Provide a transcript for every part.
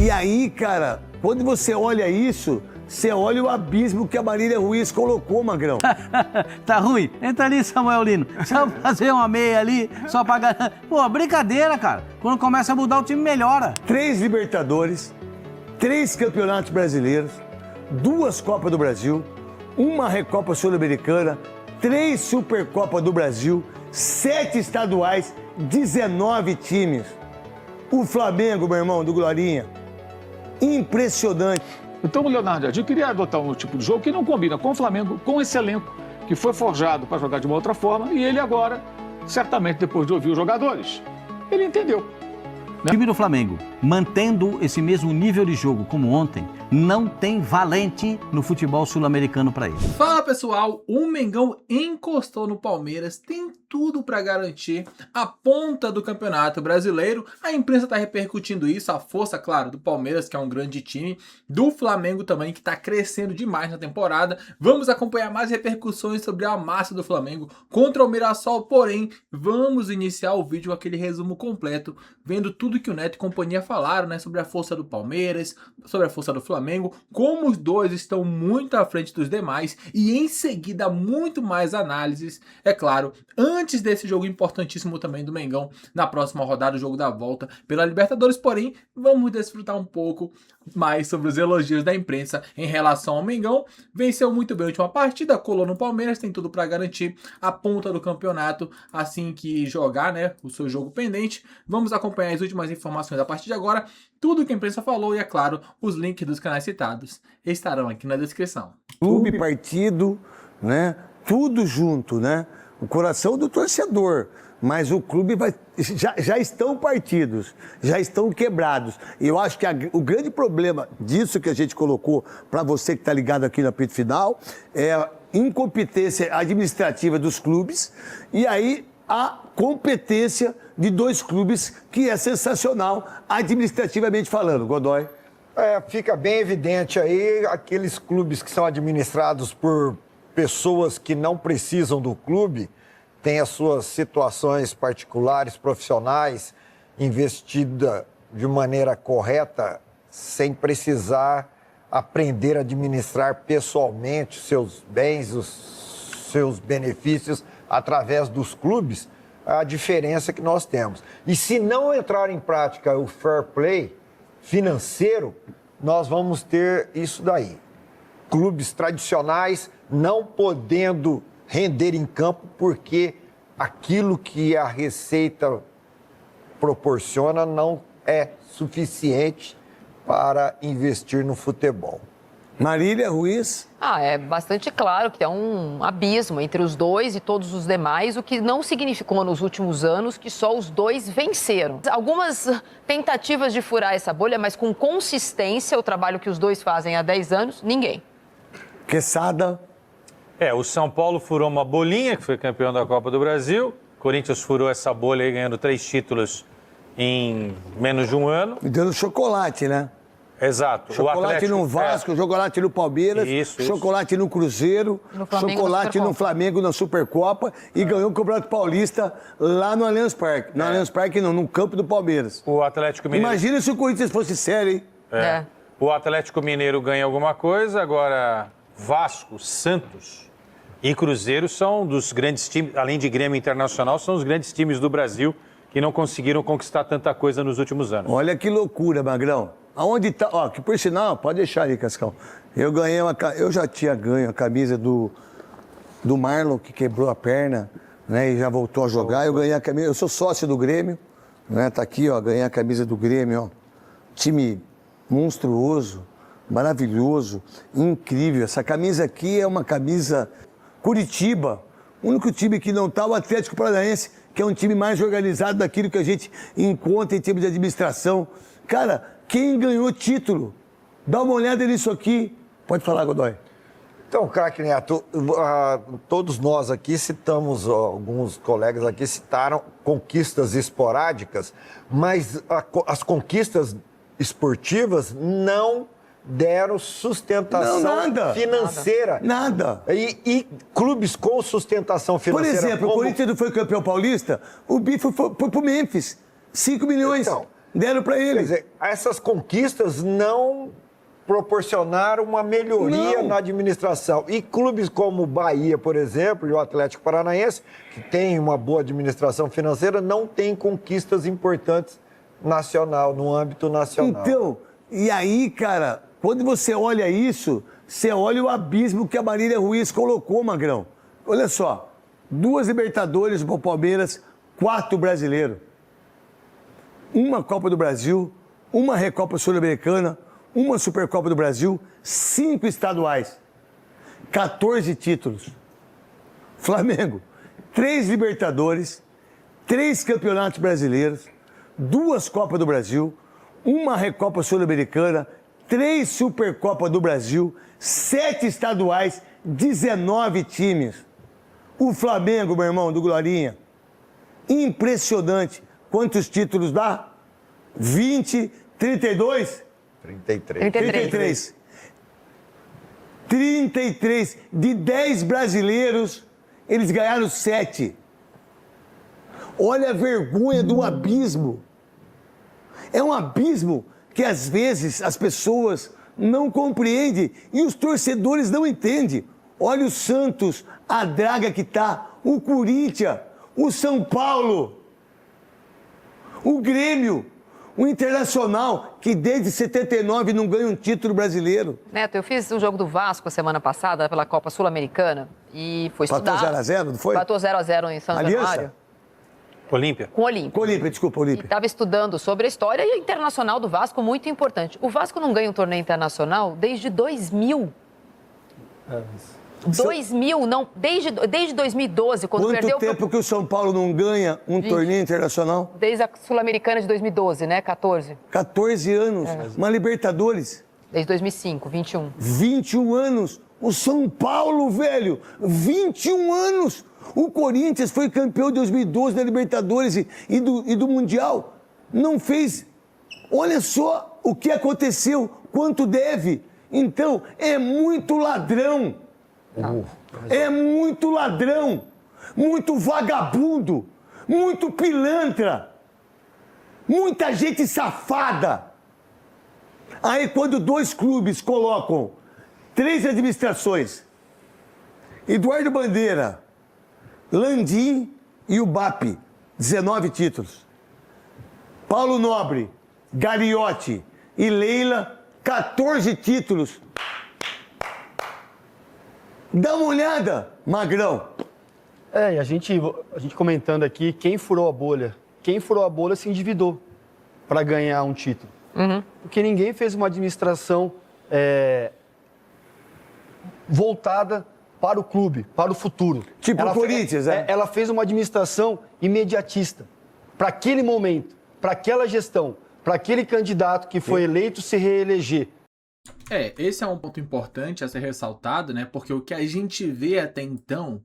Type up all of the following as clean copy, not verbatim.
E aí, cara, quando você olha isso, você olha o abismo que a Marília Ruiz colocou, Magrão. Tá ruim? Entra ali, Samuel Lino. Só fazer uma meia ali, só pagar. Pô, brincadeira, cara. Quando começa a mudar, o time melhora. 3 Libertadores, 3 Campeonatos Brasileiros, 2 Copas do Brasil, 1 Recopa Sul-Americana, 3 Supercopa do Brasil, 7 estaduais, 19 times. O Flamengo, meu irmão, do Glorinha, impressionante. Então o Leonardo Jardim queria adotar um tipo de jogo que não combina com o Flamengo, com esse elenco que foi forjado para jogar de uma outra forma, e ele agora, certamente depois de ouvir os jogadores, ele entendeu. O time do Flamengo, mantendo esse mesmo nível de jogo como ontem, não tem valente no futebol sul-americano para ele. Fala pessoal, o Mengão encostou no Palmeiras, tem tudo para garantir a ponta do Campeonato Brasileiro. A imprensa está repercutindo isso, a força, claro, do Palmeiras, que é um grande time, do Flamengo também, que está crescendo demais na temporada. Vamos acompanhar mais repercussões sobre a massa do Flamengo contra o Mirassol, porém, vamos iniciar o vídeo com aquele resumo completo, vendo tudo que o Neto e companhia falaram, né, sobre a força do Palmeiras, sobre a força do Flamengo, como os dois estão muito à frente dos demais, e em seguida muito mais análises, é claro, antes desse jogo importantíssimo também do Mengão, na próxima rodada, o jogo da volta pela Libertadores. Porém, vamos desfrutar um pouco mais sobre os elogios da imprensa em relação ao Mengão. Venceu muito bem a última partida, colou no Palmeiras, tem tudo para garantir a ponta do campeonato assim que jogar, né, o seu jogo pendente. Vamos acompanhar as últimas informações a partir de agora, tudo que a imprensa falou e, é claro, os links dos canais citados estarão aqui na descrição. Clube, partido, né? Tudo junto, né? O coração do torcedor. Mas o clube já estão partidos, já estão quebrados. E eu acho que o grande problema disso que a gente colocou para você que está ligado aqui no apito final é a incompetência administrativa dos clubes e aí a competência de 2 clubes que é sensacional administrativamente falando. Godoy. Fica bem evidente aí aqueles clubes que são administrados por pessoas que não precisam do clube, têm as suas situações particulares, profissionais, investida de maneira correta, sem precisar aprender a administrar pessoalmente seus bens, os seus benefícios através dos clubes, a diferença que nós temos. E se não entrar em prática o fair play financeiro, nós vamos ter isso daí. Clubes tradicionais não podendo render em campo porque aquilo que a receita proporciona não é suficiente para investir no futebol. Marília Ruiz. É bastante claro que é um abismo entre os dois e todos os demais, o que não significou nos últimos anos que só os dois venceram. Algumas tentativas de furar essa bolha, mas com consistência, o trabalho que os dois fazem há 10 anos, ninguém. Quesada. O São Paulo furou uma bolinha, que foi campeão da Copa do Brasil. Corinthians furou essa bolha aí, ganhando 3 títulos em menos de um ano. E dando chocolate, né? Exato. Chocolate no Vasco, chocolate no Palmeiras, chocolate no Cruzeiro, chocolate no Flamengo na Supercopa e ganhou o Campeonato Paulista lá no Allianz Parque. No Allianz Parque não, no campo do Palmeiras. O Atlético Mineiro... Imagina se o Corinthians fosse sério, hein? O Atlético Mineiro ganha alguma coisa, agora Vasco, Santos e Cruzeiro são dos grandes times, além de Grêmio Internacional, são os grandes times do Brasil que não conseguiram conquistar tanta coisa nos últimos anos. Olha que loucura, Magrão. Aonde tá? Ó, que por sinal, pode deixar aí, Cascão. Eu já tinha ganho a camisa do Marlon, que quebrou a perna, né, e já voltou a jogar. Eu ganhei a camisa, eu sou sócio do Grêmio, né? Tá aqui, ó, ganhei a camisa do Grêmio, ó. Time monstruoso, maravilhoso, incrível. Essa camisa aqui é uma camisa Curitiba, o único time que não tá, o Atlético Paranaense, que é um time mais organizado daquilo que a gente encontra em termos de administração. Cara, quem ganhou título? Dá uma olhada nisso aqui. Pode falar, Godoy. Então, craque Neto, todos nós aqui citamos, alguns colegas aqui citaram conquistas esporádicas, mas as conquistas esportivas não deram sustentação financeira. Nada. E clubes com sustentação financeira... Por exemplo, o Corinthians não foi campeão paulista, o Bi foi pro Memphis, 5 milhões. Então, Deram para ele. Quer dizer, essas conquistas não proporcionaram uma melhoria Não. na administração. E clubes como o Bahia, por exemplo, e o Atlético Paranaense, que tem uma boa administração financeira, não têm conquistas importantes no âmbito nacional. Então, e aí, cara, quando você olha isso, você olha o abismo que a Marília Ruiz colocou, Magrão. Olha só, 2 Libertadores para o Palmeiras, 4 brasileiros. 1 Copa do Brasil, 1 Recopa Sul-Americana, 1 Supercopa do Brasil, 5 estaduais, 14 títulos. Flamengo, 3 Libertadores, 3 Campeonatos Brasileiros, 2 Copas do Brasil, 1 Recopa Sul-Americana, 3 Supercopa do Brasil, 7 estaduais, 19 times. O Flamengo, meu irmão, do Glorinha, impressionante. Quantos títulos dá? 20, 32? 33. 33. De 10 brasileiros, eles ganharam 7. Olha a vergonha do abismo. É um abismo que às vezes as pessoas não compreendem e os torcedores não entendem. Olha o Santos, a draga que tá, o Corinthians, o São Paulo, o Grêmio, o Internacional, que desde 79 não ganha um título brasileiro. Neto, eu fiz o jogo do Vasco a semana passada pela Copa Sul-Americana e foi estudar. Empatou 0x0, não foi? Empatou 0x0 em São Aliança? Januário. Olímpia. Com o Olímpia. Olímpia, desculpa, Olímpia. Estava estudando sobre a história e o internacional do Vasco, muito importante. O Vasco não ganha um torneio internacional desde 2000. 2000, não, desde 2012, quando Quanto perdeu... tempo que o São Paulo não ganha um torneio internacional? Desde a Sul-Americana de 2012, né? 14. 14 anos. Uma Libertadores. Desde 2005, 21. 21 anos. O São Paulo, velho. 21 anos. O Corinthians foi campeão de 2012 da Libertadores e do Mundial. Não fez... Olha só o que aconteceu, quanto deve. Então, é muito ladrão. É muito ladrão, muito vagabundo, muito pilantra, muita gente safada. Aí quando 2 clubes colocam 3 administrações, Eduardo Bandeira, Landim e o BAP, 19 títulos. Paulo Nobre, Gagliotti e Leila, 14 títulos. Dá uma olhada, Magrão. E a gente comentando aqui, quem furou a bolha? Quem furou a bolha se endividou para ganhar um título. Porque ninguém fez uma administração voltada para o clube, para o futuro. Tipo o Corinthians, né? Ela fez uma administração imediatista. Para aquele momento, para aquela gestão, para aquele candidato que foi eleito se reeleger. Esse é um ponto importante a ser ressaltado, né? Porque o que a gente vê até então,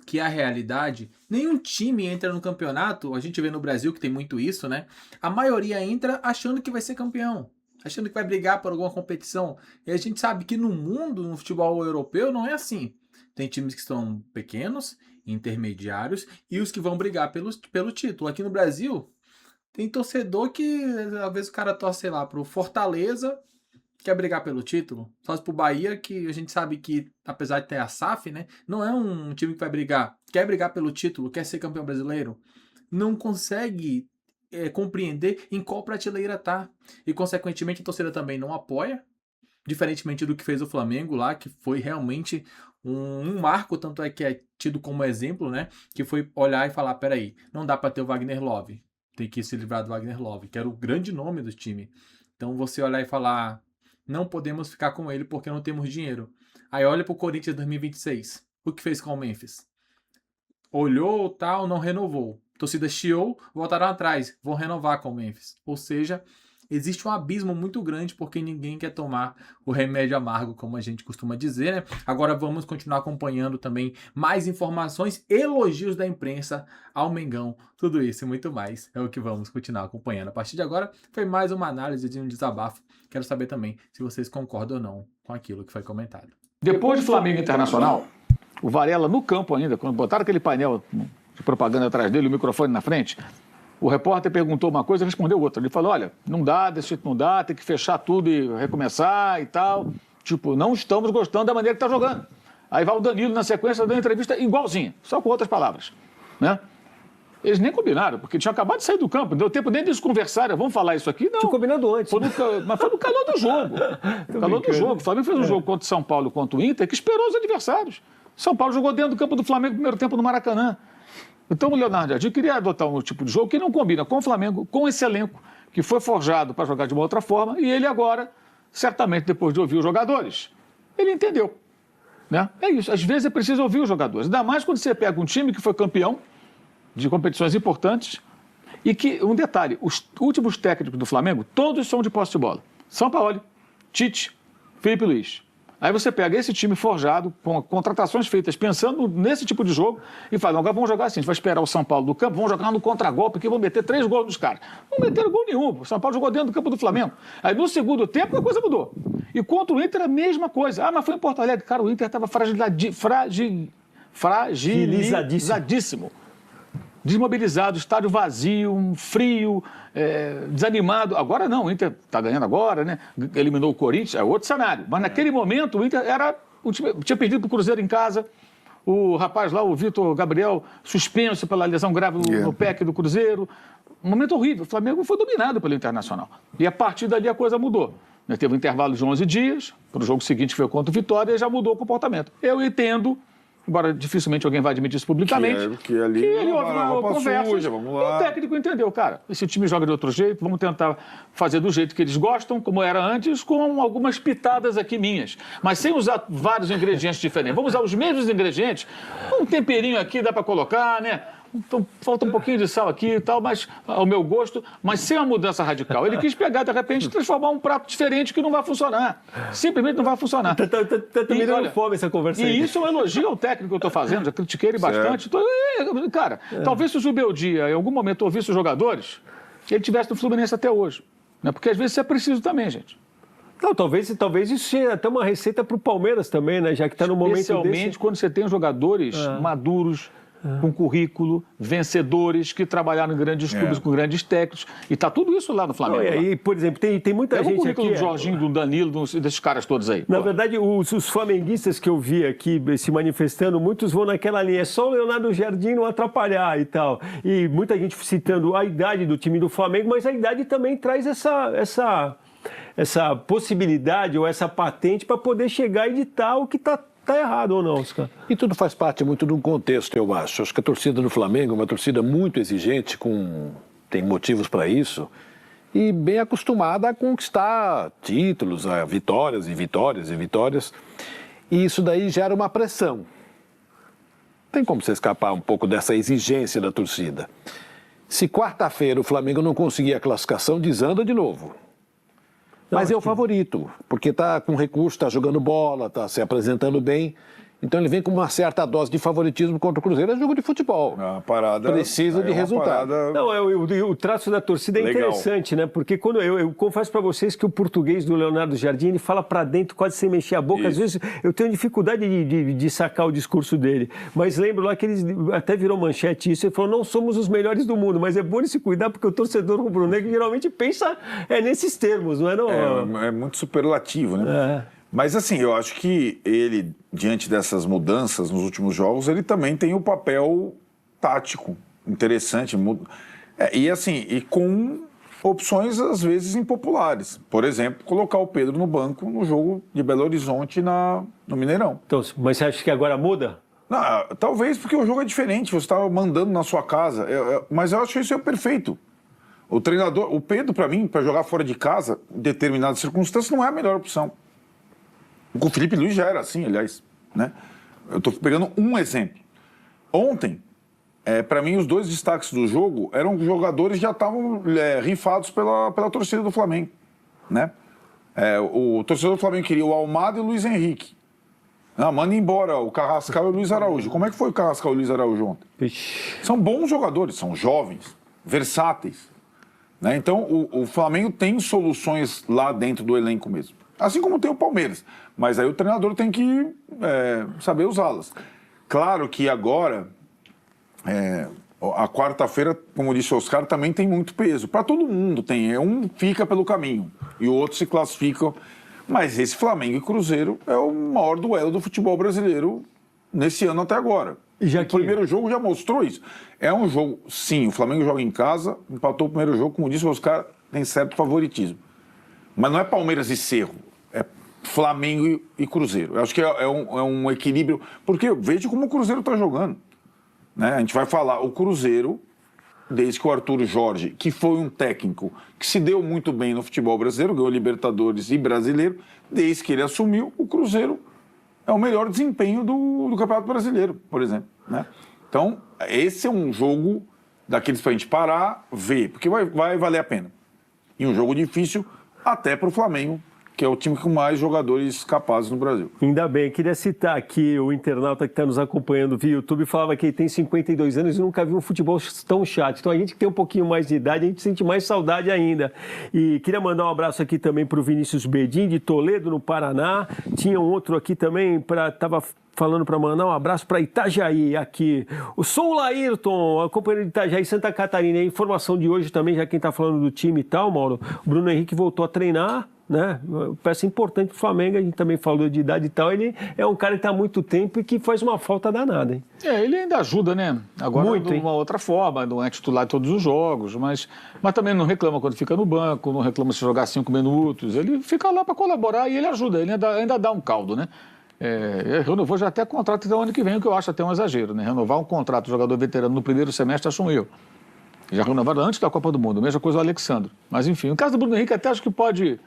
que é a realidade, nenhum time entra no campeonato, a gente vê no Brasil que tem muito isso, né? A maioria entra achando que vai ser campeão, achando que vai brigar por alguma competição. E a gente sabe que no mundo, no futebol europeu, não é assim. Tem times que são pequenos, intermediários, e os que vão brigar pelo título. Aqui no Brasil, tem torcedor que, às vezes, o cara torce, sei lá, pro Fortaleza, quer brigar pelo título. Só pro Bahia, que a gente sabe que, apesar de ter a SAF, né, não é um time que vai brigar, quer brigar pelo título, quer ser campeão brasileiro, não consegue compreender em qual prateleira tá. E, consequentemente, a torcida também não apoia, diferentemente do que fez o Flamengo lá, que foi realmente um marco, tanto é que é tido como exemplo, né, que foi olhar e falar, peraí, não dá para ter o Wagner Love, tem que se livrar do Wagner Love, que era o grande nome do time. Então, você olhar e falar, não podemos ficar com ele porque não temos dinheiro. Aí olha pro Corinthians 2026. O que fez com o Memphis? Olhou, tal, não renovou. Torcida chiou, voltaram atrás. Vão renovar com o Memphis. Ou seja, existe um abismo muito grande porque ninguém quer tomar o remédio amargo, como a gente costuma dizer, né? Agora vamos continuar acompanhando também mais informações, elogios da imprensa ao Mengão. Tudo isso e muito mais é o que vamos continuar acompanhando. A partir de agora, foi mais uma análise de um desabafo. Quero saber também se vocês concordam ou não com aquilo que foi comentado. Depois de Flamengo Internacional, o Varela no campo ainda, quando botaram aquele painel de propaganda atrás dele, o microfone na frente, O repórter perguntou uma coisa e respondeu outra. Ele falou, olha, não dá, desse jeito não dá, tem que fechar tudo e recomeçar e tal. Tipo, não estamos gostando da maneira que está jogando. Aí vai o Danilo, na sequência, dando entrevista igualzinha, só com outras palavras, né? Eles nem combinaram, porque tinham acabado de sair do campo, não deu tempo nem deles conversarem, vamos falar isso aqui, não. Tinha combinado antes. Mas foi no calor do jogo. Calor do jogo. O Flamengo fez um jogo contra o São Paulo, contra o Inter, que esperou os adversários. São Paulo jogou dentro do campo do Flamengo no primeiro tempo no Maracanã. Então o Leonardo Jardim queria adotar um tipo de jogo que não combina com o Flamengo, com esse elenco, que foi forjado para jogar de uma outra forma, e ele agora, certamente depois de ouvir os jogadores, ele entendeu. Né? É isso, às vezes é preciso ouvir os jogadores, ainda mais quando você pega um time que foi campeão de competições importantes e que, um detalhe, os últimos técnicos do Flamengo, todos são de posse de bola. São Paulo, Tite, Felipe Luiz. Aí você pega esse time forjado, com contratações feitas pensando nesse tipo de jogo e fala, agora vamos jogar assim, a gente vai esperar o São Paulo do campo, vamos jogar no contragolpe aqui, vamos meter 3 gols nos caras. Não meteram gol nenhum, o São Paulo jogou dentro do campo do Flamengo. Aí no segundo tempo a coisa mudou. E contra o Inter a mesma coisa. Ah, mas foi em Porto Alegre. Cara, o Inter estava fragilizadíssimo. Desmobilizado, estádio vazio, frio, desanimado. Agora não, o Inter está ganhando agora, né? Eliminou o Corinthians, é outro cenário. Mas naquele momento o Inter tinha perdido para o Cruzeiro em casa. O rapaz lá, o Vitor Gabriel, suspenso pela lesão grave no PEC do Cruzeiro. Um momento horrível. O Flamengo foi dominado pelo Internacional. E a partir dali a coisa mudou. Teve um intervalo de 11 dias, para o jogo seguinte que foi contra o Vitória, e já mudou o comportamento. Eu entendo, embora dificilmente alguém vai admitir isso publicamente, que ele houve uma conversa. O técnico entendeu, cara, esse time joga de outro jeito, vamos tentar fazer do jeito que eles gostam, como era antes, com algumas pitadas aqui minhas. Mas sem usar vários ingredientes diferentes. Vamos usar os mesmos ingredientes, um temperinho aqui dá para colocar, né? Então, falta um pouquinho de sal aqui e tal, mas ao meu gosto, mas sem uma mudança radical. Ele quis pegar, de repente, transformar um prato diferente que não vai funcionar. Simplesmente não vai funcionar. Tá me dando fome essa conversa aí. E isso é um elogio ao técnico que eu estou fazendo, já critiquei ele bastante. Cara, talvez se o Zubeldia, em algum momento, ouvisse os jogadores, ele estivesse no Fluminense até hoje. Né? Porque às vezes isso é preciso também, gente. Não, talvez isso seja até uma receita para o Palmeiras também, né? Já que está no momento desse. Especialmente quando você tem jogadores maduros, com currículo, vencedores, que trabalharam em grandes clubes com grandes técnicos. E está tudo isso lá no Flamengo. Não, e aí, por exemplo, tem muita gente aqui... o currículo do Jorginho, do Danilo, desses caras todos aí. Na verdade, os flamenguistas que eu vi aqui se manifestando, muitos vão naquela linha. É só o Leonardo Jardim não atrapalhar e tal. E muita gente citando a idade do time do Flamengo, mas a idade também traz essa possibilidade ou essa patente para poder chegar e ditar o que está errado ou não, Oscar? E tudo faz parte muito de um contexto, eu acho. Acho que a torcida do Flamengo é uma torcida muito exigente, tem motivos para isso, e bem acostumada a conquistar títulos, a vitórias e vitórias e vitórias. E isso daí gera uma pressão. Tem como você escapar um pouco dessa exigência da torcida. Se quarta-feira o Flamengo não conseguir a classificação, desanda de novo. Mas é o favorito, porque está com recurso, está jogando bola, está se apresentando bem. Então ele vem com uma certa dose de favoritismo contra o Cruzeiro. É jogo de futebol. Precisa de resultado. Não, o traço da torcida é interessante, né? Porque quando eu confesso para vocês que o português do Leonardo Jardim, ele fala para dentro quase sem mexer a boca. Isso. Às vezes eu tenho dificuldade de sacar o discurso dele. Mas lembro lá que ele até virou manchete isso. Ele falou, não somos os melhores do mundo, mas é bom ele se cuidar porque o torcedor rubro-negro geralmente pensa nesses termos, não é? Não? É muito superlativo, né? Mas assim, eu acho que ele, diante dessas mudanças nos últimos jogos, ele também tem um papel tático interessante. E com opções às vezes impopulares. Por exemplo, colocar o Pedro no banco no jogo de Belo Horizonte no Mineirão. Então, mas você acha que agora muda? Não, talvez porque o jogo é diferente, você está mandando na sua casa. Mas eu acho que isso é perfeito. O treinador, o Pedro, para mim, para jogar fora de casa, em determinadas circunstâncias, não é a melhor opção. Com o Felipe Luiz já era assim, aliás, né? Eu estou pegando um exemplo. Ontem, para mim, os dois destaques do jogo eram jogadores que já estavam rifados pela torcida do Flamengo, né? O torcedor do Flamengo queria o Almada e o Luiz Henrique. Não, manda embora o Carrascal e o Luiz Araújo. Como é que foi o Carrascal e o Luiz Araújo ontem? São bons jogadores, são jovens, versáteis, né? Então, o Flamengo tem soluções lá dentro do elenco mesmo. Assim como tem o Palmeiras. Mas aí o treinador tem que saber usá-las. Claro que agora, A quarta-feira, como disse o Oscar, também tem muito peso. Para todo mundo tem. Um fica pelo caminho e o outro se classifica. Mas esse Flamengo e Cruzeiro é o maior duelo do futebol brasileiro nesse ano até agora. O primeiro jogo já mostrou isso. É um jogo, sim, o Flamengo joga em casa, empatou o primeiro jogo, como disse o Oscar, tem certo favoritismo. Mas não é Palmeiras e Cerro, é Flamengo e Cruzeiro. Eu acho que é um equilíbrio, porque veja como o Cruzeiro está jogando. Né? A gente vai falar, o Cruzeiro, desde que o Arthur Jorge, que foi um técnico que se deu muito bem no futebol brasileiro, ganhou Libertadores e Brasileiro, desde que ele assumiu, o Cruzeiro é o melhor desempenho do Campeonato Brasileiro, por exemplo. Né? Então, esse é um jogo daqueles para a gente parar, ver, porque vai valer a pena. E um jogo difícil até para o Flamengo, que é o time com mais jogadores capazes no Brasil. Ainda bem, queria citar aqui o internauta que está nos acompanhando via YouTube, falava que ele tem 52 anos e nunca viu um futebol tão chato. Então a gente que tem um pouquinho mais de idade, a gente sente mais saudade ainda. E queria mandar um abraço aqui também para o Vinícius Bedin, de Toledo, no Paraná. Tinha um outro aqui também, estava falando para mandar um abraço para Itajaí aqui. O Sou Laírton, acompanhando de Itajaí, Santa Catarina. A informação de hoje também, já quem está falando do time e tal, Mauro, o Bruno Henrique voltou a treinar, né? Peça importante pro Flamengo, a gente também falou de idade e tal. Ele é um cara que está há muito tempo e que faz uma falta danada, hein? Ele ainda ajuda, né? Agora muito, de uma outra forma, não é titular em todos os jogos, mas também não reclama quando fica no banco, não reclama se jogar 5 minutos. Ele fica lá para colaborar e ele ajuda, ele ainda dá um caldo, né? Renovou já até contrato até o ano que vem, o que eu acho até um exagero, né? Renovar um contrato de jogador veterano no primeiro semestre, acho um erro. Já renovaram antes da Copa do Mundo, mesma coisa o Alexandre. Mas enfim, no caso do Bruno Henrique, até acho que pode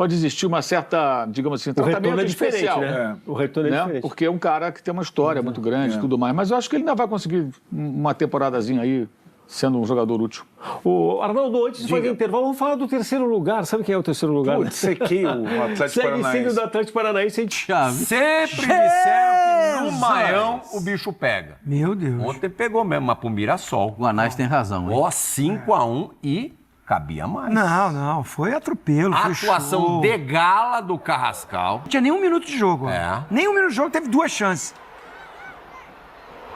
existir uma certa, digamos assim, tratamento especial. Né? O retorno é diferente. Porque é um cara que tem uma história muito grande e tudo mais. Mas eu acho que ele ainda vai conseguir uma temporadazinha aí, sendo um jogador útil. O Arnaldo, antes de fazer o intervalo, vamos falar do terceiro lugar. Sabe quem é o terceiro lugar? Putz, sequei o Atlético Paranaense. Segue sendo do Atlético Paranaense, hein? Sempre disseram que no Maião o bicho pega. Meu Deus. Ontem pegou mesmo, mas pro Mirassol. O Guanais tem razão, hein? Ó, 5-1 e cabia mais. Não, foi atropelo, foi atuação show. de gala do Carrascal. Não tinha nem um minuto de jogo. Nem um minuto de jogo, teve 2 chances.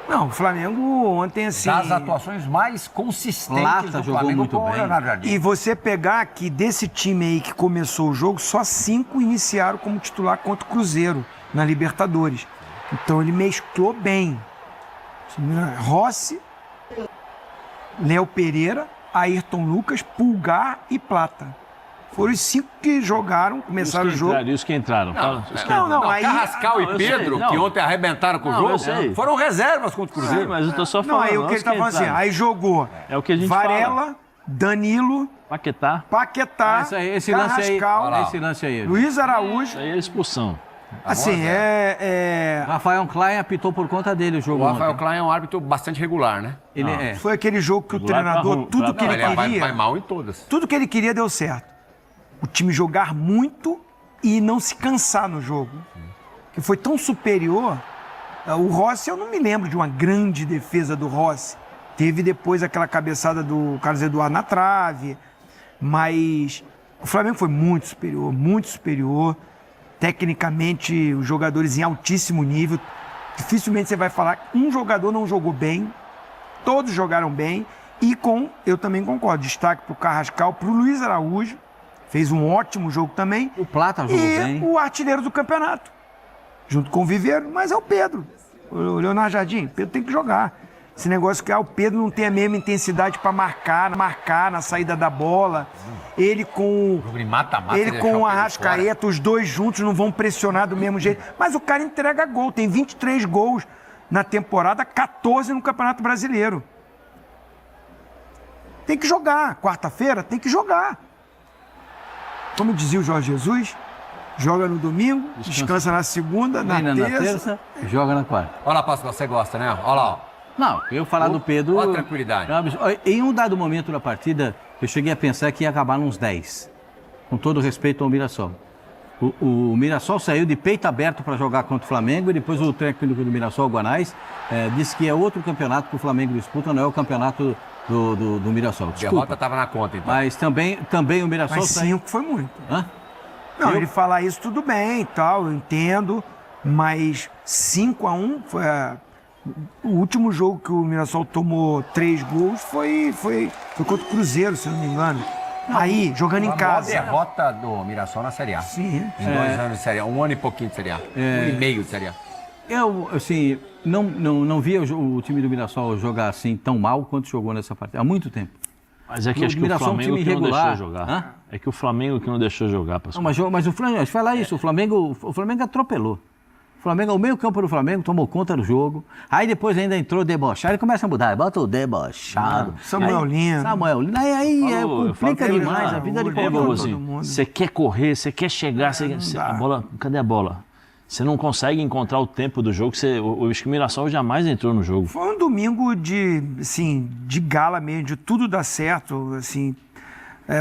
Não, o Flamengo ontem, assim... Das atuações mais consistentes Lata do jogou Flamengo muito com o bem. Leonardo Jardim. E você pegar aqui desse time aí que começou o jogo, só 5 iniciaram como titular contra o Cruzeiro, na Libertadores. Então ele mesclou bem. Rossi, Léo Pereira, Ayrton Lucas, Pulgar e Plata. Foram os 5 que jogaram, começaram o jogo. Os que entraram. Não, aí... Carrascal e Pedro, que ontem arrebentaram com o jogo, foram reservas contra o Cruzeiro. Mas eu tô só falando. Não, aí o que ele tá falando assim, aí jogou é o que a gente Varela, fala. Danilo, Paquetá, esse lance aí. Luiz Araújo. Isso aí é expulsão. Assim, Rafael Klein apitou por conta dele o jogo. O Rafael Klein é um árbitro bastante regular, né? Foi aquele jogo que o treinador, tudo que ele queria... Vai mal em todas. Tudo que ele queria deu certo. O time jogar muito e não se cansar no jogo. Que foi tão superior. O Rossi, eu não me lembro de uma grande defesa do Rossi. Teve depois aquela cabeçada do Carlos Eduardo na trave. Mas o Flamengo foi muito superior, muito superior. Tecnicamente, os jogadores em altíssimo nível. Dificilmente você vai falar que um jogador não jogou bem. Todos jogaram bem. E eu também concordo, destaque para o Carrascal, para o Luiz Araújo. Fez um ótimo jogo também. O Plata jogou bem. E o artilheiro do campeonato. Junto com o Viveiro, mas é o Pedro. O Leonardo Jardim. O Pedro tem que jogar. Esse negócio que o Pedro não tem a mesma intensidade para marcar na saída da bola. Ele com o Arrascaeta, os dois juntos não vão pressionar do mesmo jeito. Mas o cara entrega gol. Tem 23 gols na temporada, 14 no Campeonato Brasileiro. Tem que jogar. Quarta-feira tem que jogar. Como dizia o Jorge Jesus, joga no domingo, descansa na segunda, na terça, joga na quarta. Olha lá, Pascoal, você gosta, né? Olha lá, ó. Não, eu falar do Pedro... Olha a tranquilidade. Em um dado momento da partida, eu cheguei a pensar que ia acabar nos 10. Com todo respeito ao Mirassol. O Mirassol saiu de peito aberto para jogar contra o Flamengo e depois o técnico do Mirassol, o Guanais, disse que é outro campeonato que o Flamengo disputa, não é o campeonato do Mirassol. Desculpa. A derrota estava na conta, então. Mas também o Mirassol... Mas 5 foi muito. Hã? Não, ele falar isso tudo bem e tal, eu entendo, mas 5-1 foi O último jogo que o Mirassol tomou 3 gols foi contra o Cruzeiro, se eu não me engano. Aí, jogando em casa. A derrota do Mirassol na Série A. Sim. Em 2 anos de Série A, 1 ano e pouquinho de Série A. 1 e meio de Série A. Eu, assim, não via o time do Mirassol jogar assim tão mal quanto jogou nessa partida. Há muito tempo. Mas é que acho que o Flamengo que não deixou jogar. É que o Flamengo que não deixou jogar, Pascoal. Não, mas o Flamengo, falar isso, o Flamengo atropelou. O meio campo do Flamengo tomou conta do jogo. Aí depois ainda entrou debochado e começa a mudar. Bota o debochado. Samuel Lino. Aí complica demais a vida de qualquer um. Você quer correr, você quer chegar, a bola, cadê a bola? Você não consegue encontrar o tempo do jogo. O Mirassol jamais entrou no jogo. Foi um domingo de gala mesmo, de tudo dar certo, assim,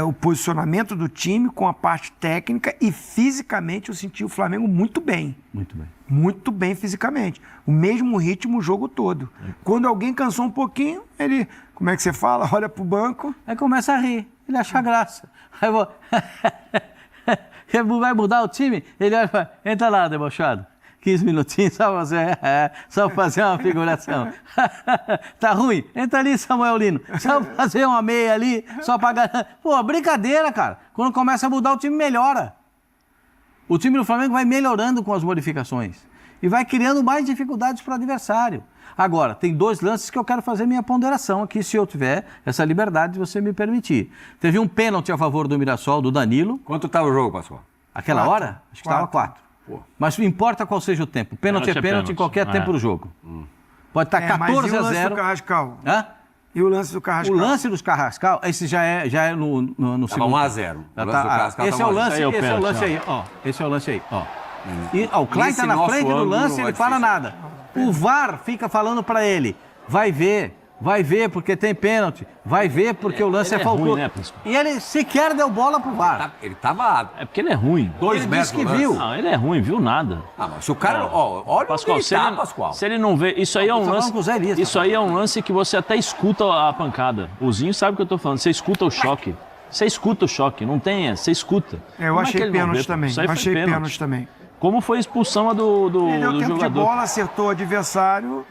o posicionamento do time com a parte técnica e fisicamente eu senti o Flamengo muito bem. Muito bem. Muito bem fisicamente. O mesmo ritmo o jogo todo. Quando alguém cansou um pouquinho, ele, como é que você fala? Olha pro banco. Aí começa a rir. Ele acha graça. Aí vou... Vai mudar o time? Ele olha e fala, entra lá, debochado. 15 minutinhos, só fazer uma figuração. Tá ruim? Entra ali, Samuel Lino. Só fazer uma meia ali, só pagar. Pô, brincadeira, cara. Quando começa a mudar, o time melhora. O time do Flamengo vai melhorando com as modificações. E vai criando mais dificuldades para o adversário. Agora, tem 2 lances que eu quero fazer minha ponderação aqui, se eu tiver essa liberdade de você me permitir. Teve um pênalti a favor do Mirassol, do Danilo. Quanto estava o jogo, Pascoal? Aquela hora? Acho que estava 4. Mas não importa qual seja o tempo. Pênalti é pênalti em qualquer tempo do jogo. Pode estar 14 a 0. Mas e o lance do Carrascal? E o lance do Carrascal? O lance dos Carrascal, esse já é no segundo. 1 a 0. Esse é o lance aí, ó. Esse é o lance aí, ó. E o Klein está na frente do lance e ele fala nada. O VAR fica falando para ele, vai ver porque tem pênalti, vai ver porque o lance é faltou. E ele sequer deu bola pro VAR. Ele tava... É porque ele é ruim. 2 metros que viu. Não, ele é ruim, viu nada. Mas se o cara... olha Pascoal, o que ele tá, Pascoal. Se ele não vê... Isso aí é um lance... Isso aí é um lance que você até escuta a pancada. O Zinho sabe o que eu tô falando. Você escuta o choque. Não tem, você escuta. Eu achei pênalti também. Eu achei pênalti também. Como foi a expulsão do jogador? Ele deu tempo de bola, acertou o adversário.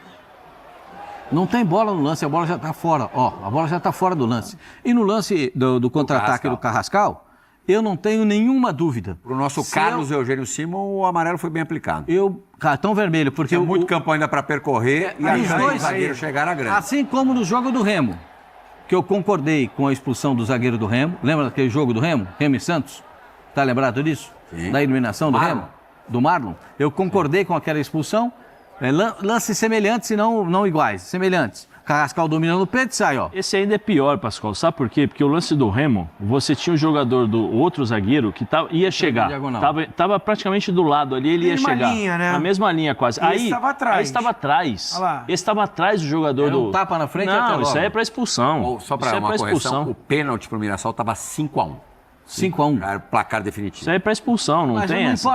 Não tem bola no lance, a bola já está fora. A bola já está fora do lance. E no lance do contra-ataque do Carrascal, eu não tenho nenhuma dúvida. Para o nosso Carlos Eugênio Simon, o amarelo foi bem aplicado. Cartão vermelho, porque... Tem muito campo ainda para percorrer e os dois zagueiros chegaram à grande. Assim como no jogo do Remo, que eu concordei com a expulsão do zagueiro do Remo. Lembra daquele jogo do Remo? Remo e Santos? Tá lembrado disso? Sim. Da eliminação do Remo? Do Marlon? Eu concordei com aquela expulsão. Lances semelhantes e não iguais, semelhantes. Carrascal dominando o peito e sai, ó. Esse ainda é pior, Pascoal. Sabe por quê? Porque o lance do Remo, você tinha um jogador do outro zagueiro que ia chegar. Tava praticamente do lado ali, ele ia chegar. Linha, né? Na mesma linha quase. Aí estava atrás. Esse estava atrás do jogador do... um tapa na frente. Não, isso aí é para expulsão. Só para uma correção, o pênalti pro Mirassol estava 5-1. 5-1. Era o placar definitivo. Isso aí é para expulsão, não tem essa.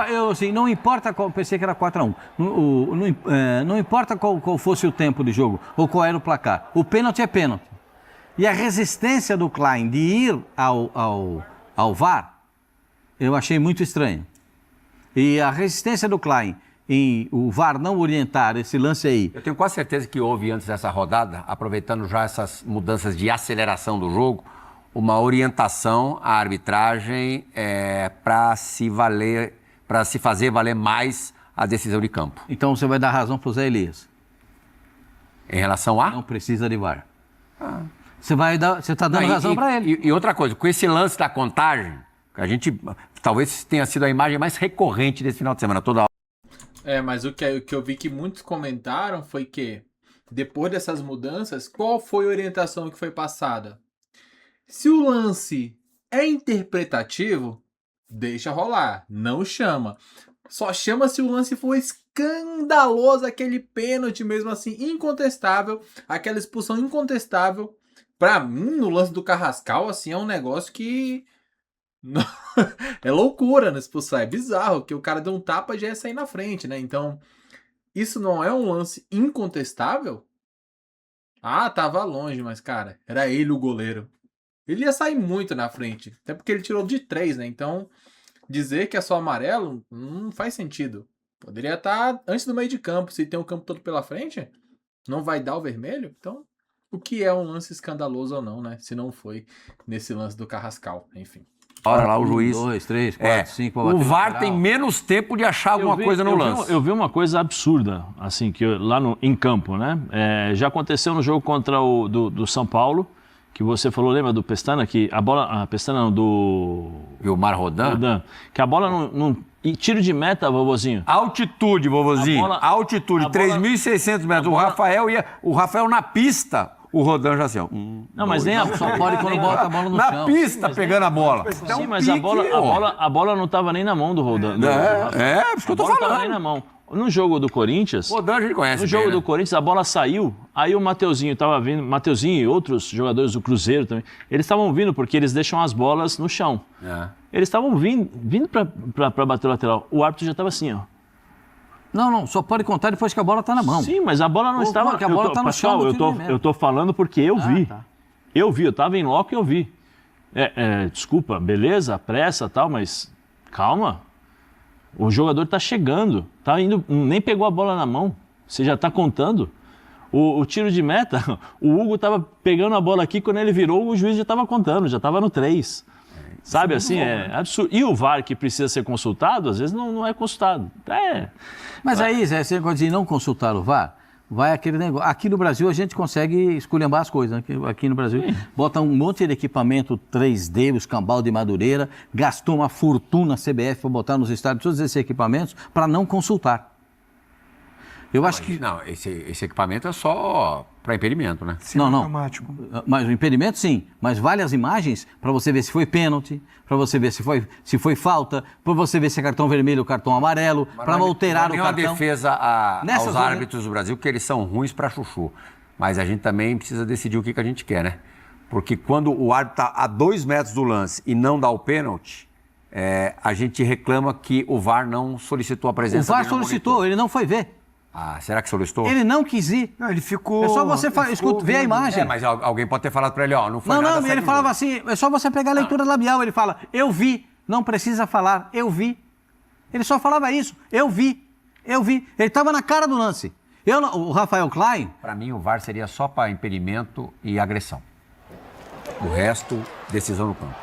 Não importa qual, pensei que era 4-1. Não importa qual fosse o tempo de jogo ou qual era o placar. O pênalti é pênalti. E a resistência do Klein de ir ao VAR, eu achei muito estranho. E a resistência do Klein em o VAR não orientar esse lance aí. Eu tenho quase certeza que houve antes dessa rodada, aproveitando já essas mudanças de aceleração do jogo, uma orientação à arbitragem para se fazer valer mais a decisão de campo. Então você vai dar razão para o Zé Elias? Em relação a? Não precisa de VAR. Você está dando razão para ele. E outra coisa, com esse lance da contagem, a gente talvez tenha sido a imagem mais recorrente desse final de semana, toda hora. Mas o que eu vi que muitos comentaram foi que, depois dessas mudanças, qual foi a orientação que foi passada? Se o lance é interpretativo, deixa rolar, não chama. Só chama se o lance for escandaloso, aquele pênalti mesmo assim, incontestável, aquela expulsão incontestável. Pra mim, no lance do Carrascal, assim, é um negócio que... é loucura, né? Expulsar, é bizarro, que o cara deu um tapa e já ia sair na frente, né? Então, isso não é um lance incontestável? Tava longe, mas, cara, era ele o goleiro. Ele ia sair muito na frente, até porque ele tirou de 3, né? Então, dizer que é só amarelo não faz sentido. Poderia estar antes do meio de campo, se tem o campo todo pela frente, Não vai dar o vermelho? Então, o que é um lance escandaloso ou não, né? Se não foi nesse lance do Carrascal, enfim. Olha lá o juiz. 2, 3, 4, 5. O VAR tem menos tempo de achar alguma coisa no lance. Eu vi uma coisa absurda, assim, que lá em campo, né? Já aconteceu no jogo contra o do São Paulo, que você falou, lembra do Pestana, que a bola... A Pestana não, do... Vilmar Rodan? Que a bola não... E tiro de meta, vovozinho? Altitude, vovozinho. Altitude, 3.600 metros. O Rafael na pista... O Rodan já assim, ó. Não, mas nem a... Só pode quando bota a bola no chão. Na pista, pegando a bola. Sim, mas a bola não estava nem na mão do Rodan. Por isso que eu tô falando. Não estava nem na mão. No jogo do Corinthians... Rodan a gente conhece. No jogo do Corinthians, a bola saiu, aí o Mateuzinho estava vindo, Mateuzinho e outros jogadores do Cruzeiro também, eles estavam vindo porque eles deixam as bolas no chão. Eles estavam vindo para bater o lateral. O árbitro já estava assim, ó. Não, só pode contar depois que a bola tá na mão. Sim, mas a bola não estava... Porque a bola tá no chão. Eu tô falando porque eu vi. Tá. Eu estava em loco e eu vi. Desculpa, beleza, pressa e tal, mas calma. O jogador tá chegando, tá indo, nem pegou a bola na mão. Você já tá contando. O tiro de meta, o Hugo tava pegando a bola aqui, quando ele virou, o juiz já tava contando, já tava no 3. Sabe, assim, absurdo. E o VAR, que precisa ser consultado, às vezes não é consultado. Mas aí, Zé, você pode dizer não consultar o VAR, vai aquele negócio. Aqui no Brasil a gente consegue esculhambar as coisas. Aqui no Brasil, bota um monte de equipamento 3D, o escambau de Madureira, gastou uma fortuna a CBF para botar nos estádios todos esses equipamentos para não consultar. Eu acho que... Não, esse equipamento é só para impedimento, né? Sim, não. Automático. Mas o impedimento, sim. Mas vale as imagens para você ver se foi pênalti, para você ver se foi falta, para você ver se é cartão vermelho ou cartão amarelo, para alterar o cartão. Não é uma defesa aos árbitros do Brasil, que eles são ruins para chuchu. Mas a gente também precisa decidir o que a gente quer, né? Porque quando o árbitro está a 2 metros do lance e não dá o pênalti, a gente reclama que o VAR não solicitou a presença dele. O VAR solicitou, ele não foi ver. Será que solicitou? Ele não quis ir. Não, ele ficou... É só você ver a imagem. Mas alguém pode ter falado para ele, não foi nada. Não, ele falava assim, é só você pegar a leitura labial. Ele fala, eu vi, não precisa falar, eu vi. Ele só falava isso, eu vi. Ele estava na cara do lance. O Rafael Klein... Para mim, o VAR seria só para impedimento e agressão. O resto, decisão no campo.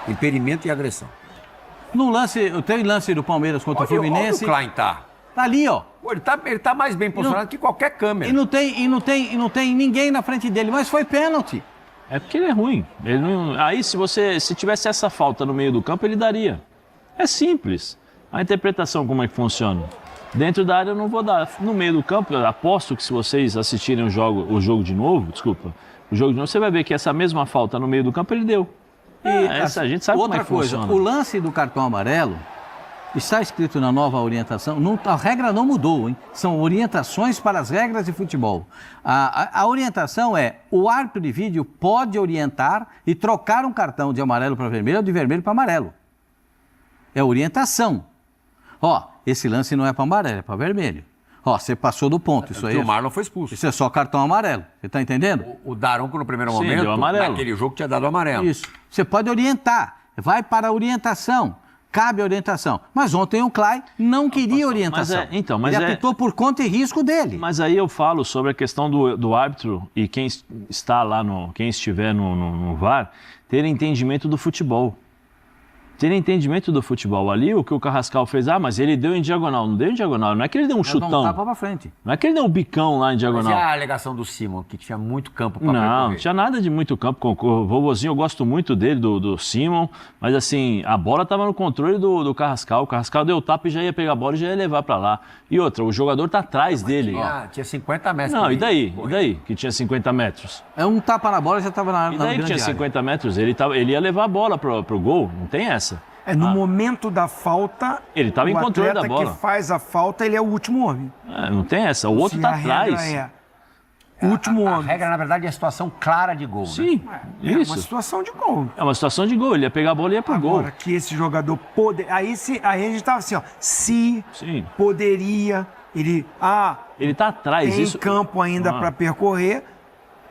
Impedimento e agressão. No lance, tem lance do Palmeiras contra o Fluminense... Onde o Klein tá? Tá ali, ó. Ele tá mais bem posicionado que qualquer câmera. E não tem ninguém na frente dele, mas foi pênalti. É porque ele é ruim. Aí, se tivesse essa falta no meio do campo, ele daria. É simples. A interpretação, como é que funciona? Dentro da área eu não vou dar. No meio do campo, eu aposto que se vocês assistirem o jogo de novo, você vai ver que essa mesma falta no meio do campo ele deu. A gente sabe como é que funciona. Outra coisa, o lance do cartão amarelo está escrito na nova orientação, a regra não mudou, hein? São orientações para as regras de futebol. A orientação é, o árbitro de vídeo pode orientar e trocar um cartão de amarelo para vermelho ou de vermelho para amarelo. É orientação. Esse lance não é para amarelo, é para vermelho. Você passou do ponto, isso aí. O Marlon foi expulso. Isso é só cartão amarelo, você está entendendo? O Daronco, no primeiro Sim, momento, deu amarelo. naquele jogo, tinha dado amarelo. Isso. Você pode orientar, vai para a orientação. Cabe orientação. Mas ontem o Klein não queria orientação. Ele apitou por conta e risco dele. Mas aí eu falo sobre a questão do árbitro e quem está lá, quem estiver no VAR, ter entendimento do futebol. Ter entendimento do futebol. Ali, o que o Carrascal fez, mas ele deu em diagonal. Não deu em diagonal, não é que ele deu um chutão. Não, tapa pra frente. Não é que ele deu um bicão lá em diagonal. Mas e a alegação do Simon, que tinha muito campo para percorrer? Não tinha nada de muito campo. O vovozinho, eu gosto muito dele, do Simon, mas assim, a bola estava no controle do Carrascal. O Carrascal deu o tapa e já ia pegar a bola e já ia levar para lá. E outra, o jogador tá atrás dele. Tinha 50 metros. Não, e daí que tinha 50 metros? É um tapa na bola e já estava na grande área. E daí que tinha 50 metros, ele ia levar a bola pro gol, não tem essa. No momento da falta, ele estava em controle da bola. O que faz a falta, ele é o último homem. Não tem essa, o outro está atrás. O último homem. A regra, na verdade, é a situação clara de gol. Sim, isso. É uma situação de gol. É uma situação de gol, ele ia pegar a bola e ia pro gol. Agora que esse jogador poderia... Aí a gente estava assim, se poderia, ele tá atrás. Tem campo ainda para percorrer,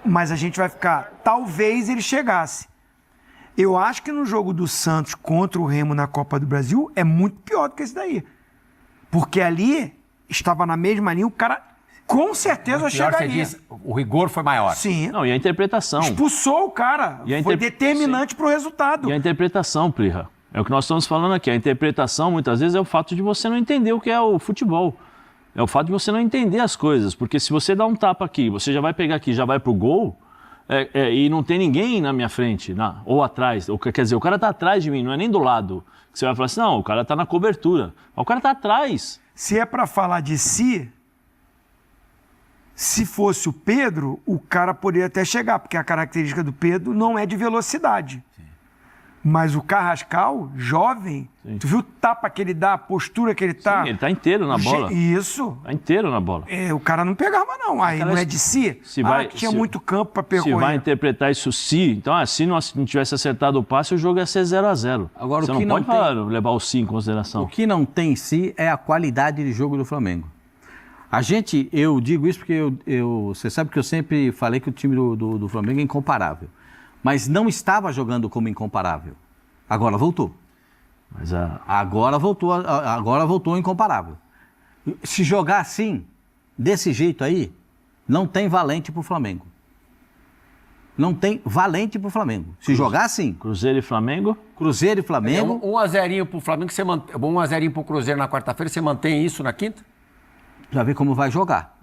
mas a gente vai ficar... Talvez ele chegasse. Eu acho que no jogo do Santos contra o Remo na Copa do Brasil é muito pior do que esse daí. Porque ali estava na mesma linha, o cara Com certeza Pior, você chegaria. diz, o rigor foi maior. Sim. Não, e a interpretação. Expulsou o cara. E a Foi determinante pro resultado. E a interpretação, Plirra. É o que nós estamos falando aqui. A interpretação, muitas vezes, é o fato de você não entender o que é o futebol. É o fato de você não entender as coisas. Porque se você dá um tapa aqui, você já vai pegar aqui, já vai pro gol, e não tem ninguém na minha frente, ou atrás. Ou, quer dizer, o cara tá atrás de mim, não é nem do lado. Você vai falar assim, não, o cara tá na cobertura. O cara tá atrás. Se é para falar de si, se fosse o Pedro, o cara poderia até chegar, porque a característica do Pedro não é de velocidade. Sim. Mas o Carrascal, jovem, tu viu o tapa que ele dá, a postura que ele tá? Sim, ele tá inteiro na bola. Isso. Tá inteiro na bola. O cara não pegava, não. Aí não é de si? Tinha muito campo para percorrer. Se vai interpretar isso então, se não tivesse acertado o passe, o jogo ia ser 0-0. Agora, você o que não pode levar o si em consideração. O que não tem em si é a qualidade de jogo do Flamengo. Eu digo isso porque você sabe que eu sempre falei que o time do Flamengo é incomparável. Mas não estava jogando como incomparável. Agora voltou. Agora voltou incomparável. Se jogar assim, desse jeito aí, não tem valente pro Flamengo. Não tem valente pro Flamengo. Se jogar assim. Cruzeiro e Flamengo? Cruzeiro e Flamengo. 1-0 pro Flamengo, 1-0 pro Cruzeiro na quarta-feira, você mantém isso na quinta? Já vê como vai jogar.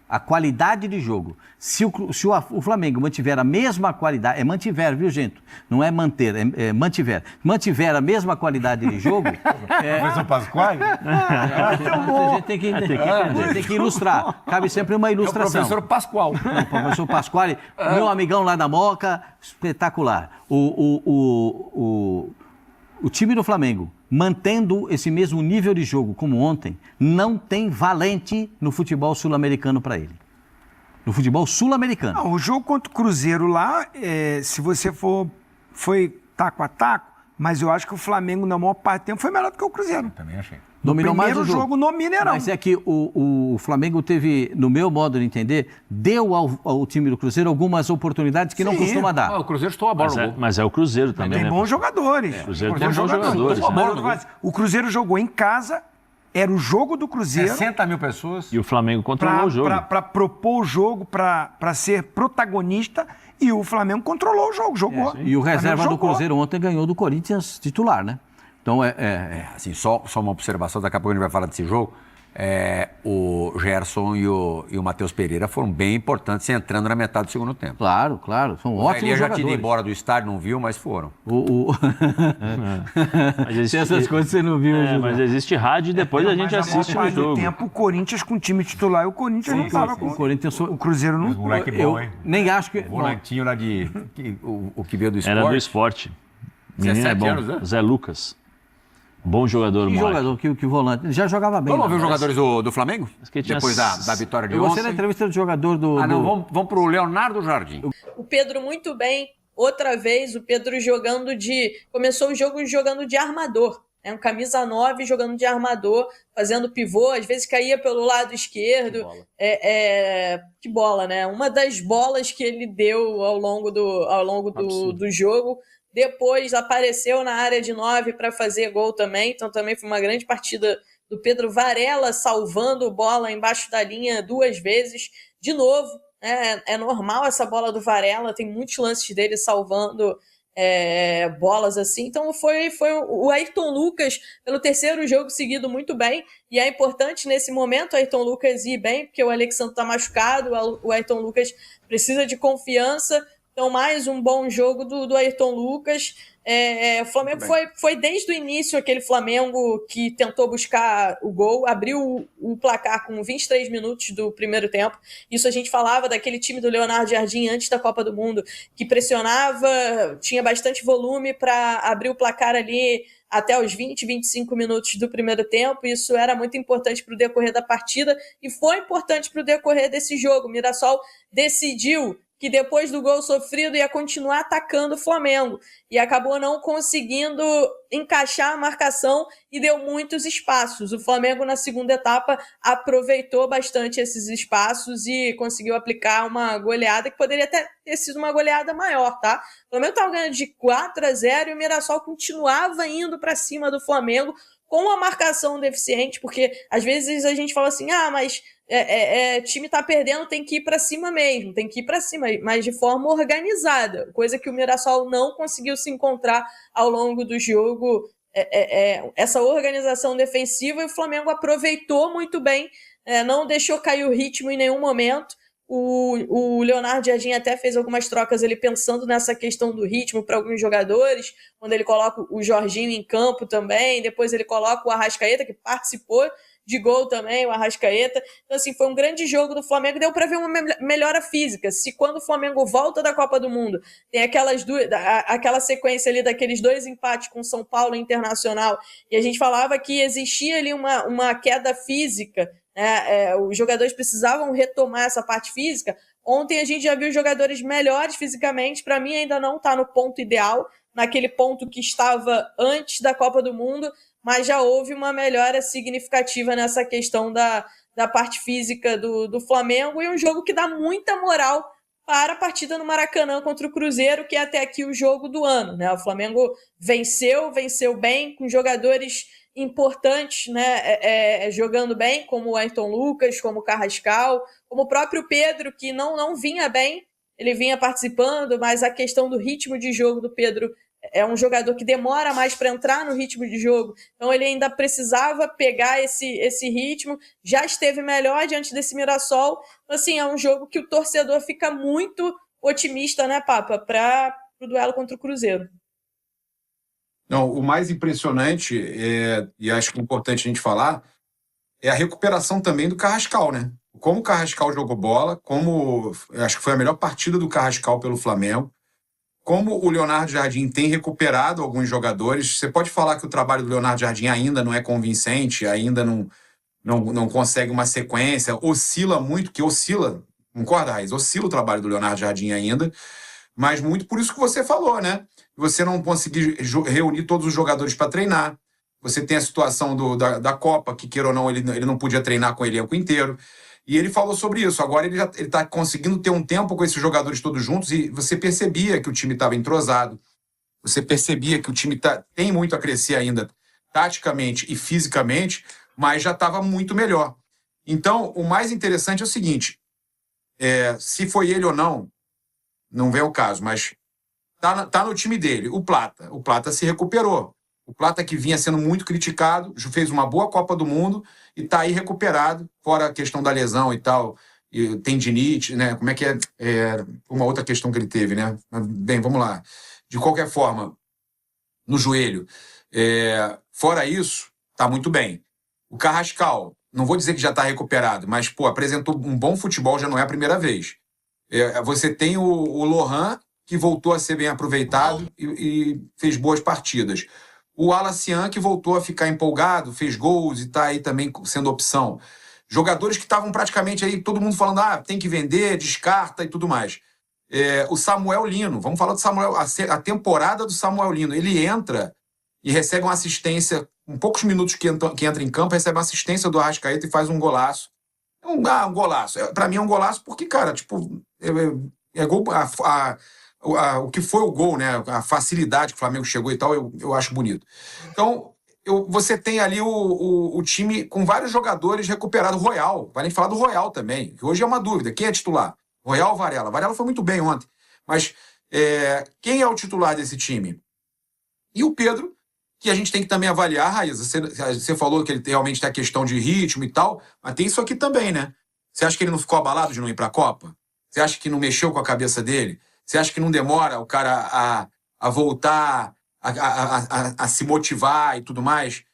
A qualidade de jogo. Se o Flamengo mantiver a mesma qualidade, mantiver, viu, gente? Não é manter, mantiver. Mantiver a mesma qualidade de jogo. Professor Pasquale? A gente tem que ilustrar. Cabe sempre uma ilustração. É o professor Pascoal. Não, o professor Pasquale, meu amigão lá da Moca, espetacular. O time do Flamengo, mantendo esse mesmo nível de jogo como ontem, não tem valente no futebol sul-americano para ele. No futebol sul-americano. Não, o jogo contra o Cruzeiro lá, se você foi taco a taco, mas eu acho que o Flamengo, na maior parte do tempo, foi melhor do que o Cruzeiro. Eu também achei. Dominou mais o jogo no Mineirão. Mas é que o Flamengo teve, no meu modo de entender, deu ao time do Cruzeiro algumas oportunidades que não costuma dar. O Cruzeiro estou a bola no gol. Mas é o Cruzeiro também, tem bons jogadores. O Cruzeiro tem bons jogadores. O Cruzeiro jogou em casa, era o jogo do Cruzeiro. 60 mil pessoas. E o Flamengo controlou o jogo. Para propor o jogo, para ser protagonista, e o Flamengo controlou o jogo, jogou. E o reserva do Cruzeiro ontem ganhou do Corinthians titular, né? Então assim, só uma observação, daqui a pouco a gente vai falar desse jogo. O Gerson e o Matheus Pereira foram bem importantes entrando na metade do segundo tempo. Claro, são ótimos jogadores. Já tinha ido embora do estádio, não viu, mas foram. Essas coisas você não viu. Mas existe rádio e depois a gente assiste o jogo. Tempo, o Corinthians com o time titular e o Corinthians não estava com... O Cruzeiro não... Moleque bom, hein? Nem acho que... O volantinho lá o que veio do esporte. Era do esporte. Menino é bom. anos, né? Zé Lucas. Bom jogador, Que jogador, que volante. Já jogava bem. Vamos ver os jogadores do Flamengo? Depois da vitória de ontem. Eu gostei da entrevista do jogador do... Vamos pro Leonardo Jardim. O Pedro muito bem. Outra vez, o Pedro começou o jogo jogando de armador. Um camisa 9 jogando de armador, fazendo pivô, às vezes caía pelo lado esquerdo. Que bola, né? Uma das bolas que ele deu ao longo do jogo. Depois apareceu na área de 9 para fazer gol também. Então também foi uma grande partida do Pedro. Varela salvando bola embaixo da linha 2 vezes. De novo, é normal essa bola do Varela. Tem muitos lances dele salvando bolas assim. Então foi o Ayrton Lucas pelo terceiro jogo seguido muito bem. E é importante nesse momento o Ayrton Lucas ir bem, porque o Alexandre está machucado. O Ayrton Lucas precisa de confiança. Então, mais um bom jogo do Ayrton Lucas. O Flamengo foi desde o início aquele Flamengo que tentou buscar o gol, abriu o placar com 23 minutos do primeiro tempo. Isso a gente falava daquele time do Leonardo Jardim antes da Copa do Mundo, que pressionava, tinha bastante volume para abrir o placar ali até os 20, 25 minutos do primeiro tempo. Isso era muito importante para o decorrer da partida e foi importante para o decorrer desse jogo. O Mirassol decidiu que depois do gol sofrido ia continuar atacando o Flamengo e acabou não conseguindo encaixar a marcação e deu muitos espaços. O Flamengo na segunda etapa aproveitou bastante esses espaços e conseguiu aplicar uma goleada que poderia até ter sido uma goleada maior, tá? O Flamengo estava ganhando de 4-0 e o Mirassol continuava indo para cima do Flamengo com a marcação deficiente, porque às vezes a gente fala assim, mas time tá perdendo, tem que ir para cima mesmo, tem que ir para cima, mas de forma organizada, coisa que o Mirassol não conseguiu se encontrar ao longo do jogo, essa organização defensiva, e o Flamengo aproveitou muito bem, não deixou cair o ritmo em nenhum momento. O Leonardo Jardim até fez algumas trocas ali pensando nessa questão do ritmo para alguns jogadores, quando ele coloca o Jorginho em campo também, depois ele coloca o Arrascaeta, que participou de gol também, o Arrascaeta. Então, assim, foi um grande jogo do Flamengo, deu para ver uma melhora física. Se quando o Flamengo volta da Copa do Mundo, tem aquela sequência ali daqueles 2 empates com São Paulo e Internacional, e a gente falava que existia ali uma queda física, os jogadores precisavam retomar essa parte física. Ontem a gente já viu jogadores melhores fisicamente, para mim ainda não está no ponto ideal, naquele ponto que estava antes da Copa do Mundo, mas já houve uma melhora significativa nessa questão da parte física do Flamengo, e um jogo que dá muita moral para a partida no Maracanã contra o Cruzeiro, que é até aqui o jogo do ano, né? O Flamengo venceu bem, com jogadores importantes, né, jogando bem, como o Ayrton Lucas, como o Carrascal, como o próprio Pedro, que não vinha bem, ele vinha participando, mas a questão do ritmo de jogo do Pedro é um jogador que demora mais para entrar no ritmo de jogo, então ele ainda precisava pegar esse ritmo, já esteve melhor diante desse Mirassol. Então, assim, é um jogo que o torcedor fica muito otimista, né, Papa, para o duelo contra o Cruzeiro. Não, o mais impressionante, e acho que é importante a gente falar, é a recuperação também do Carrascal, né? Como o Carrascal jogou bola, acho que foi a melhor partida do Carrascal pelo Flamengo, como o Leonardo Jardim tem recuperado alguns jogadores. Você pode falar que o trabalho do Leonardo Jardim ainda não é convincente, ainda não consegue uma sequência, oscila muito, concorda, Raiz? Oscila o trabalho do Leonardo Jardim ainda, mas muito por isso que você falou, né? Você não conseguir reunir todos os jogadores para treinar. Você tem a situação da Copa, que, queira ou não, ele não podia treinar com o elenco inteiro. E ele falou sobre isso. Agora ele está conseguindo ter um tempo com esses jogadores todos juntos, e você percebia que o time estava entrosado. Você percebia que o time tem muito a crescer ainda, taticamente e fisicamente, mas já estava muito melhor. Então, o mais interessante é o seguinte, se foi ele ou não vem ao caso, mas tá no time dele. O Plata se recuperou. O Plata, que vinha sendo muito criticado, fez uma boa Copa do Mundo e está aí recuperado, fora a questão da lesão e tal, e tendinite, né? Como é que uma outra questão que ele teve, né? Bem, vamos lá. De qualquer forma, no joelho. Fora isso, tá muito bem. O Carrascal, não vou dizer que já está recuperado, mas, apresentou um bom futebol, já não é a primeira vez. Você tem o Lohan, que voltou a ser bem aproveitado e fez boas partidas. O Alacian, que voltou a ficar empolgado, fez gols e está aí também sendo opção. Jogadores que estavam praticamente aí, todo mundo falando, tem que vender, descarta e tudo mais. O Samuel Lino, vamos falar do Samuel, a temporada do Samuel Lino. Ele entra e recebe uma assistência, em poucos minutos que entra em campo, recebe uma assistência do Arrascaeta e faz um golaço. Um golaço. Para mim é um golaço porque, cara, gol, o que foi o gol, né? A facilidade que o Flamengo chegou e tal, eu acho bonito. Então, você tem ali o time com vários jogadores recuperados. Royal, vai nem falar do Royal também, que hoje é uma dúvida. Quem é titular? Royal ou Varela? Varela foi muito bem ontem. Mas quem é o titular desse time? E o Pedro, que a gente tem que também avaliar, Raíssa. Você falou que ele realmente tem a questão de ritmo e tal, mas tem isso aqui também, né? Você acha que ele não ficou abalado de não ir para a Copa? Você acha que não mexeu com a cabeça dele? Você acha que não demora o cara a voltar, a se motivar e tudo mais?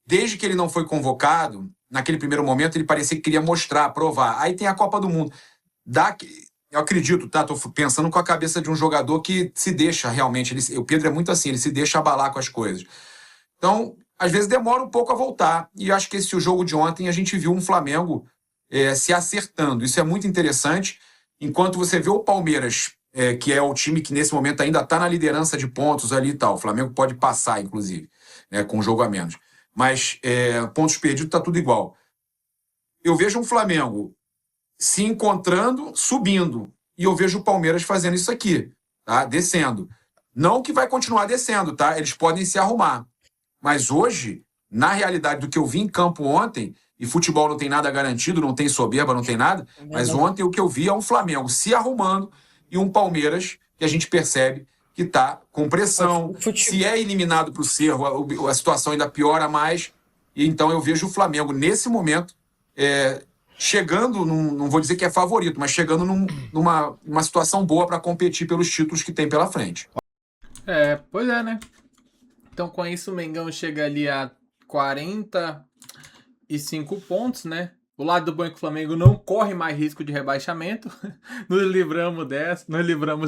Desde que ele não foi convocado, naquele primeiro momento, ele parecia que queria mostrar, provar. Aí tem a Copa do Mundo. Eu acredito, tá? Tô pensando com a cabeça de um jogador que se deixa realmente. O Pedro é muito assim, ele se deixa abalar com as coisas. Então, às vezes demora um pouco a voltar. E acho que o jogo de ontem a gente viu um Flamengo se acertando. Isso é muito interessante. Enquanto você vê o Palmeiras, que é o time que nesse momento ainda está na liderança de pontos ali e tal. O Flamengo pode passar, inclusive, né, com um jogo a menos. Mas pontos perdidos está tudo igual. Eu vejo um Flamengo se encontrando, subindo. E eu vejo o Palmeiras fazendo isso aqui, tá? Descendo. Não que vai continuar descendo, tá? Eles podem se arrumar. Mas hoje, na realidade do que eu vi em campo ontem, e futebol não tem nada garantido, não tem soberba, não tem nada, mas ontem o que eu vi é um Flamengo se arrumando e um Palmeiras que a gente percebe que está com pressão. Se é eliminado para o Cerro, a situação ainda piora mais. E então eu vejo o Flamengo, nesse momento, chegando, não vou dizer que é favorito, mas chegando numa situação boa para competir pelos títulos que tem pela frente. Pois é, né? Então com isso o Mengão chega ali a 45 pontos, né? O lado do Banco Flamengo não corre mais risco de rebaixamento. Nos livramos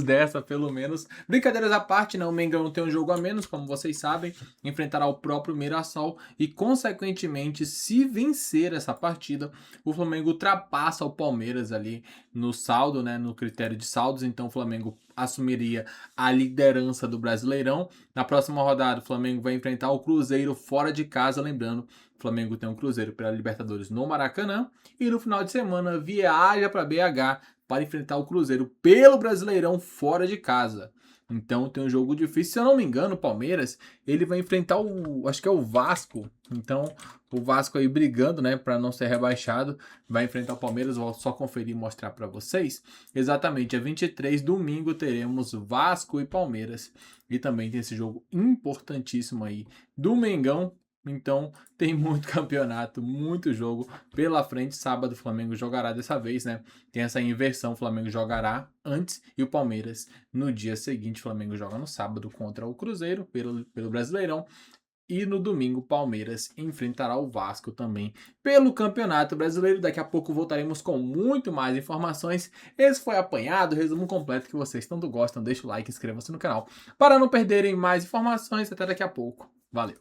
dessa, pelo menos. Brincadeiras à parte, né? O Mengão tem um jogo a menos, como vocês sabem. Enfrentará o próprio Mirassol. E, consequentemente, se vencer essa partida, o Flamengo ultrapassa o Palmeiras ali no saldo, né? No critério de saldos. Então, o Flamengo assumiria a liderança do Brasileirão. Na próxima rodada, o Flamengo vai enfrentar o Cruzeiro fora de casa. Lembrando, o Flamengo tem um Cruzeiro pela Libertadores no Maracanã. E no final de semana viaja para BH para enfrentar o Cruzeiro pelo Brasileirão fora de casa. Então tem um jogo difícil. Se eu não me engano, o Palmeiras, ele vai enfrentar acho que é o Vasco. Então o Vasco aí brigando, né, para não ser rebaixado, vai enfrentar o Palmeiras. Vou só conferir e mostrar para vocês. Exatamente, dia 23, domingo, teremos Vasco e Palmeiras. E também tem esse jogo importantíssimo aí do Mengão. Então tem muito campeonato, muito jogo pela frente. Sábado o Flamengo jogará dessa vez, né? Tem essa inversão, o Flamengo jogará antes e o Palmeiras no dia seguinte. O Flamengo joga no sábado contra o Cruzeiro pelo Brasileirão. E no domingo o Palmeiras enfrentará o Vasco também pelo Campeonato Brasileiro. Daqui a pouco voltaremos com muito mais informações. Esse foi apanhado, resumo completo que vocês tanto gostam. Deixa o like, inscreva-se no canal para não perderem mais informações. Até daqui a pouco. Valeu!